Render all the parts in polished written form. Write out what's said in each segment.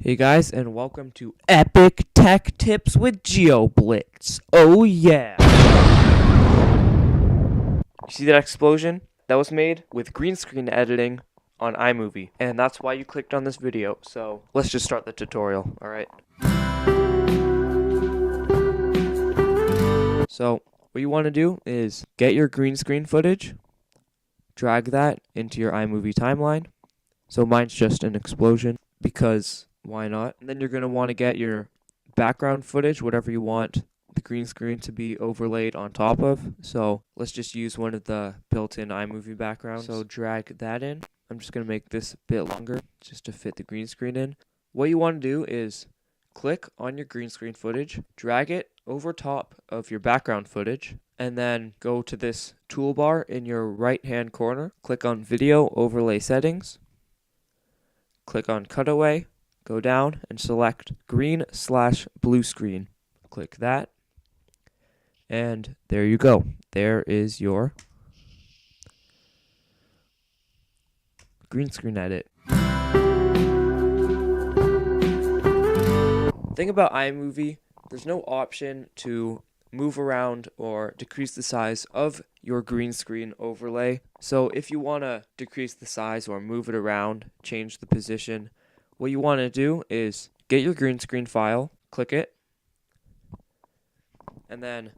Hey guys, and welcome to Epic Tech Tips with GeoBlitz. Oh yeah! You see that explosion? That was made with green screen editing on iMovie, and that's why you clicked on this video. So let's just start the tutorial, alright? So what you want to do is get your green screen footage, drag that into your iMovie timeline. So mine's just an explosion because why not? And then you're going to want to get your background footage, whatever you want the green screen to be overlaid on top of. So let's just use one of the built-in iMovie backgrounds. So drag that in. I'm just going to make this a bit longer just to fit the green screen in. What you want to do is click on your green screen footage, drag it over top of your background footage, and then go to this toolbar in your right-hand corner. Click on Video Overlay Settings. Click on Cutaway. Go down and select green/blue screen. Click that. And there you go. There is your green screen edit. Thing about iMovie, there's no option to move around or decrease the size of your green screen overlay. So if you want to decrease the size or move it around, change the position, what you want to do is get your green screen file, click it, and then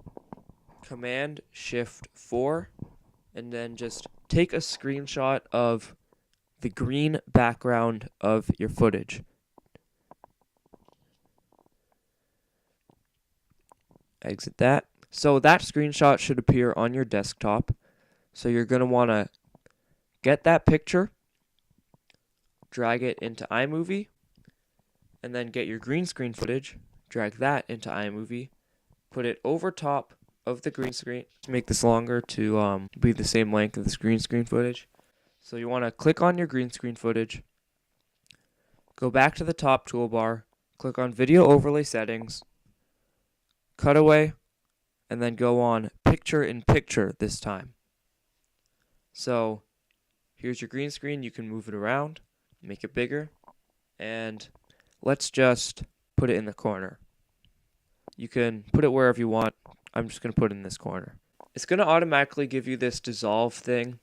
Command-Shift-4, and then just take a screenshot of the green background of your footage. Exit that. So that screenshot should appear on your desktop. So you're going to want to get that picture, drag it into iMovie, and then get your green screen footage, drag that into iMovie, put it over top of the green screen to make this longer to be the same length of the green screen footage. So you want to click on your green screen footage, go back to the top toolbar, click on Video Overlay Settings, Cutaway, and then go on Picture in Picture this time. So here's your green screen. You can move it around, make it bigger, and let's just put it in the corner. You can put it wherever you want. I'm just going to put it in this corner. It's going to automatically give you this dissolve thing.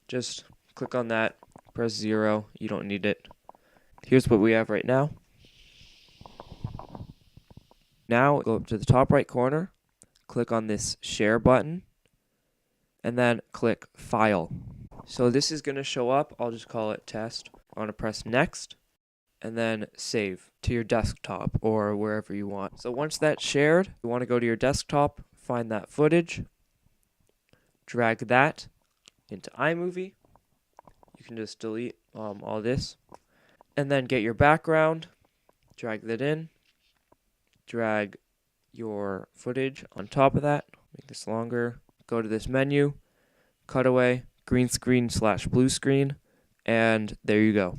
Just click on that, press 0. You don't need it. Here's what we have right now. Now go up to the top right corner, click on this share button, and then click File. So this is going to show up. I'll just call it test. I want to press next and then save to your desktop or wherever you want. So once that's shared, you want to go to your desktop, find that footage, drag that into iMovie. You can just delete all this, and then get your background, drag that in, drag your footage on top of that, make this longer, go to this menu, cutaway, green screen/blue screen, and there you go.